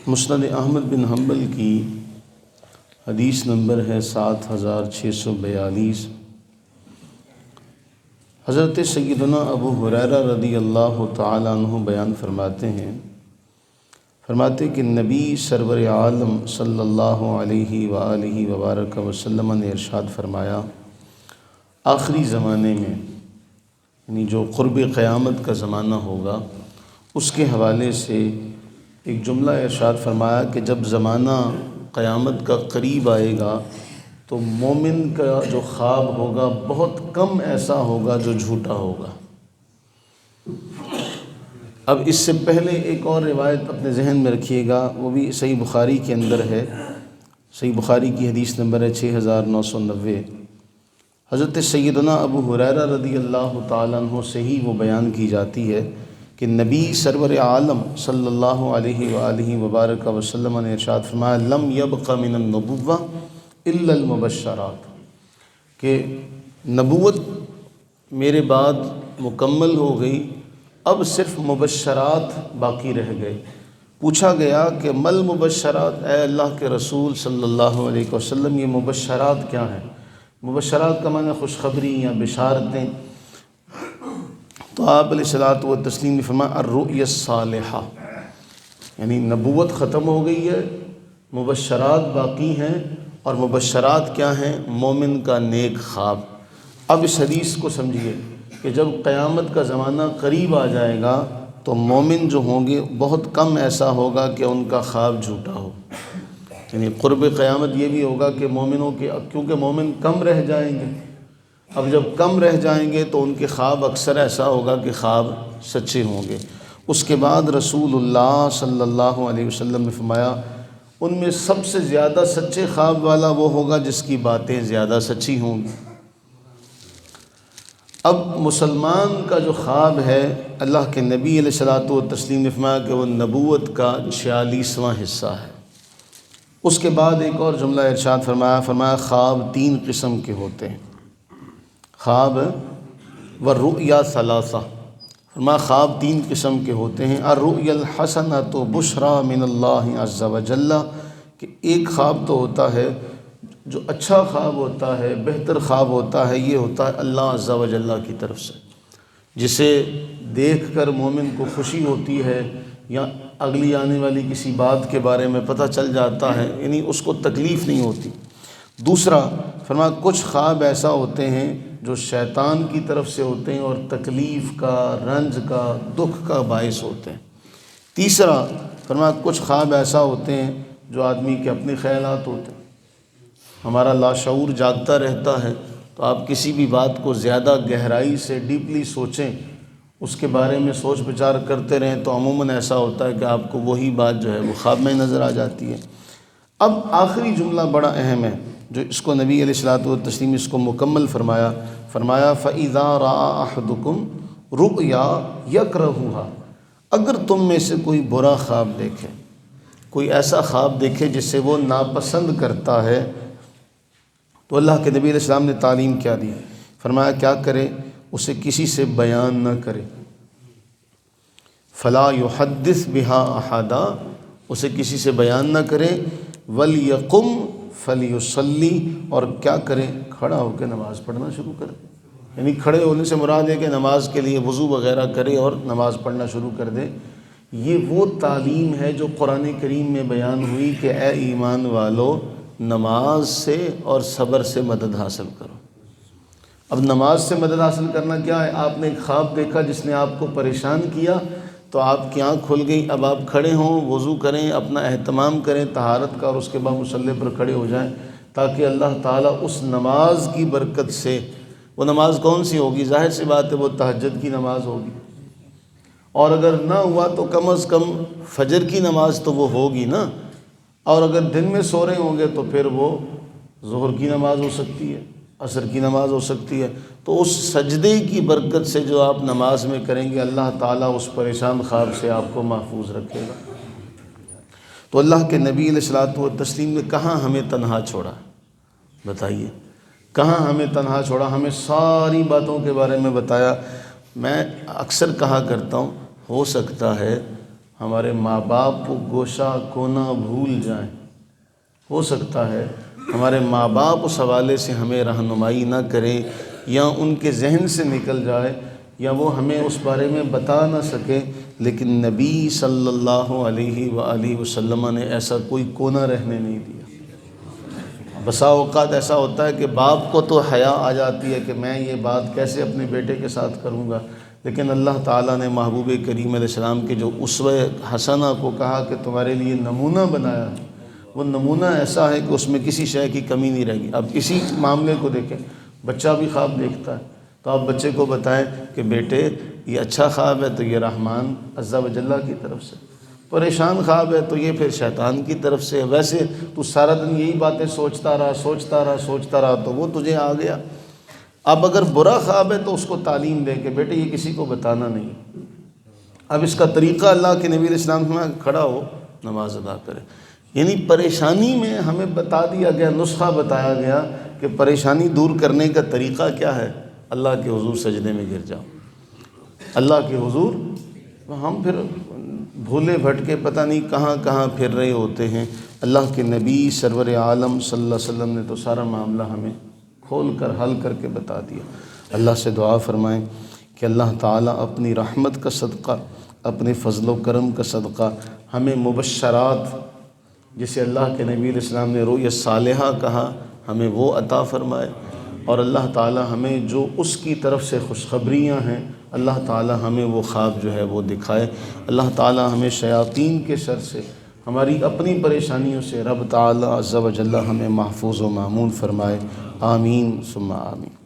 مسند احمد بن حنبل کی حدیث نمبر ہے 7642۔ حضرت سیدنا ابو ہریرہ رضی اللہ تعالیٰ عنہ بیان فرماتے کہ نبی سرور عالم صلی اللہ علیہ وآلہ وبارک وسلم نے ارشاد فرمایا، آخری زمانے میں یعنی جو قرب قیامت کا زمانہ ہوگا اس کے حوالے سے ایک جملہ ارشاد فرمایا کہ جب زمانہ قیامت کا قریب آئے گا تو مومن کا جو خواب ہوگا بہت کم ایسا ہوگا جو جھوٹا ہوگا۔ اب اس سے پہلے ایک اور روایت اپنے ذہن میں رکھیے گا، وہ بھی صحیح بخاری کے اندر ہے، صحیح بخاری کی حدیث نمبر ہے 6990۔ حضرت سیدنا ابو ہریرہ رضی اللہ تعالیٰ عنہ سے ہی وہ بیان کی جاتی ہے کہ نبی سرور عالم صلی اللہ علیہ وآلہ وبارک وسلم نے ارشاد فرمایا، لم یبق من النبوہ الا المبشرات، کہ نبوت میرے بعد مکمل ہو گئی، اب صرف مبشرات باقی رہ گئے۔ پوچھا گیا کہ مل مبشرات، اے اللہ کے رسول صلی اللہ علیہ وسلم یہ مبشرات کیا ہیں؟ مبشرات کا معنی خوشخبری یا بشارتیں۔ تو آپ علیہ الصلوۃ والتسلیم نے فرمایا الرؤیا الصالحہ، یعنی نبوت ختم ہو گئی ہے، مبشرات باقی ہیں، اور مبشرات کیا ہیں؟ مومن کا نیک خواب۔ اب اس حدیث کو سمجھیے کہ جب قیامت کا زمانہ قریب آ جائے گا تو مومن جو ہوں گے بہت کم ایسا ہوگا کہ ان کا خواب جھوٹا ہو۔ یعنی قرب قیامت یہ بھی ہوگا کہ مومنوں کے، کیونکہ مومن کم رہ جائیں گے، اب جب کم رہ جائیں گے تو ان کے خواب اکثر ایسا ہوگا کہ خواب سچے ہوں گے۔ اس کے بعد رسول اللہ صلی اللہ علیہ وسلم نے فرمایا ان میں سب سے زیادہ سچے خواب والا وہ ہوگا جس کی باتیں زیادہ سچی ہوں گی۔ اب مسلمان کا جو خواب ہے، اللہ کے نبی علیہ الصلوۃ والتسلیم نے فرمایا کہ وہ نبوت کا 46واں حصہ ہے۔ اس کے بعد ایک اور جملہ ارشاد فرمایا خواب 3 قسم کے ہوتے ہیں، خواب والرؤیا ثلاثہ، فرمایا خواب 3 قسم کے ہوتے ہیں۔ الرؤیا الحسنۃ بشریٰ من اللہ عز وجل، کہ ایک خواب تو ہوتا ہے جو اچھا خواب ہوتا ہے، بہتر خواب ہوتا ہے، یہ ہوتا ہے اللہ عز وجل کی طرف سے، جسے دیکھ کر مومن کو خوشی ہوتی ہے یا اگلی آنے والی کسی بات کے بارے میں پتہ چل جاتا ہے، یعنی اس کو تکلیف نہیں ہوتی۔ دوسرا فرمایا کچھ خواب ایسا ہوتے ہیں جو شیطان کی طرف سے ہوتے ہیں اور تکلیف کا، رنج کا، دکھ کا باعث ہوتے ہیں۔ تیسرا فرمایا کچھ خواب ایسا ہوتے ہیں جو آدمی کے اپنے خیالات ہوتے ہیں، ہمارا لاشعور جاگتا رہتا ہے، تو آپ کسی بھی بات کو زیادہ گہرائی سے ڈیپلی سوچیں، اس کے بارے میں سوچ بچار کرتے رہیں تو عموماً ایسا ہوتا ہے کہ آپ کو وہی بات جو ہے وہ خواب میں نظر آ جاتی ہے۔ اب آخری جملہ بڑا اہم ہے جو اس کو نبی علیہ الصلوۃ والتسلیم اس کو مکمل فرمایا فَإِذَا رَأَىٰ أَحَدُكُمْ رُؤْيَا يَكْرَهُهَا، اگر تم میں سے کوئی برا خواب دیکھے، کوئی ایسا خواب دیکھے جسے وہ ناپسند کرتا ہے، تو اللہ کے نبی علیہ السلام نے تعلیم کیا دی؟ فرمایا کیا کرے؟ اسے کسی سے بیان نہ کرے، فَلَا يُحَدِّثْ بِهَا أَحَدًا، اسے کسی سے بیان نہ کرے، وَلْيَقُمْ فَلْيُصَلِّ، اور کیا کرے؟ کھڑا ہو کے نماز پڑھنا شروع کرے۔ یعنی کھڑے ہونے سے مراد ہے کہ نماز کے لیے وضو وغیرہ کرے اور نماز پڑھنا شروع کر دے۔ یہ وہ تعلیم ہے جو قرآن کریم میں بیان ہوئی کہ اے ایمان والو نماز سے اور صبر سے مدد حاصل کرو۔ اب نماز سے مدد حاصل کرنا کیا ہے؟ آپ نے ایک خواب دیکھا جس نے آپ کو پریشان کیا، تو آپ کی آنکھ کھل گئی، اب آپ کھڑے ہوں، وضو کریں، اپنا اہتمام کریں طہارت کا، اور اس کے بعد مصلی پر کھڑے ہو جائیں، تاکہ اللہ تعالیٰ اس نماز کی برکت سے، وہ نماز کون سی ہوگی؟ ظاہر سی بات ہے وہ تہجد کی نماز ہوگی، اور اگر نہ ہوا تو کم از کم فجر کی نماز تو وہ ہوگی نا، اور اگر دن میں سو رہے ہوں گے تو پھر وہ ظہر کی نماز ہو سکتی ہے، عصر کی نماز ہو سکتی ہے۔ تو اس سجدے کی برکت سے جو آپ نماز میں کریں گے، اللہ تعالیٰ اس پریشان خواب سے آپ کو محفوظ رکھے گا۔ تو اللہ کے نبی علیہ الصلوۃ والتسلیم نے کہاں ہمیں تنہا چھوڑا؟ بتائیے کہاں ہمیں تنہا چھوڑا؟ ہمیں ساری باتوں کے بارے میں بتایا۔ میں اکثر کہا کرتا ہوں، ہو سکتا ہے ہمارے ماں باپ کو گوشہ کونا بھول جائیں، ہو سکتا ہے ہمارے ماں باپ اس حوالے سے ہمیں رہنمائی نہ کریں، یا ان کے ذہن سے نکل جائے، یا وہ ہمیں اس بارے میں بتا نہ سکے، لیکن نبی صلی اللہ علیہ وآلہ وسلم نے ایسا کوئی کونا رہنے نہیں دیا۔ بسا اوقات ایسا ہوتا ہے کہ باپ کو تو حیا آ جاتی ہے کہ میں یہ بات کیسے اپنے بیٹے کے ساتھ کروں گا، لیکن اللہ تعالیٰ نے محبوب کریم علیہ السلام کے جو اسوہ حسنہ کو کہا کہ تمہارے لیے نمونہ بنایا ہے، وہ نمونہ ایسا ہے کہ اس میں کسی شے کی کمی نہیں رہے گی۔ اب اسی معاملے کو دیکھیں، بچہ بھی خواب دیکھتا ہے تو آپ بچے کو بتائیں کہ بیٹے یہ اچھا خواب ہے تو یہ رحمان عز و جل کی طرف سے، پریشان خواب ہے تو یہ پھر شیطان کی طرف سے، ویسے تو سارا دن یہی باتیں سوچتا رہا تو وہ تجھے آ گیا۔ اب اگر برا خواب ہے تو اس کو تعلیم دے کہ بیٹے یہ کسی کو بتانا نہیں۔ اب اس کا طریقہ اللہ کے نبی علیہ السلام میں کھڑا ہو نماز ادا کرے، یعنی پریشانی میں ہمیں بتا دیا گیا، نسخہ بتایا گیا کہ پریشانی دور کرنے کا طریقہ کیا ہے، اللہ کے حضور سجدے میں گر جاؤ، اللہ کے حضور۔ ہم پھر بھولے بھٹکے پتہ نہیں کہاں کہاں پھر رہے ہوتے ہیں۔ اللہ کے نبی سرور عالم صلی اللہ علیہ وسلم نے تو سارا معاملہ ہمیں کھول کر حل کر کے بتا دیا۔ اللہ سے دعا فرمائیں کہ اللہ تعالیٰ اپنی رحمت کا صدقہ، اپنے فضل و کرم کا صدقہ ہمیں مبشرات، جسے اللہ کے نبی علیہ السلام نے رؤیا صالحہ کہا، ہمیں وہ عطا فرمائے، اور اللہ تعالیٰ ہمیں جو اس کی طرف سے خوشخبریاں ہیں اللہ تعالیٰ ہمیں وہ خواب جو ہے وہ دکھائے۔ اللہ تعالیٰ ہمیں شیاطین کے شر سے، ہماری اپنی پریشانیوں سے رب تعالیٰ عز و جل ہمیں محفوظ و مامون فرمائے۔ آمین ثم آمین۔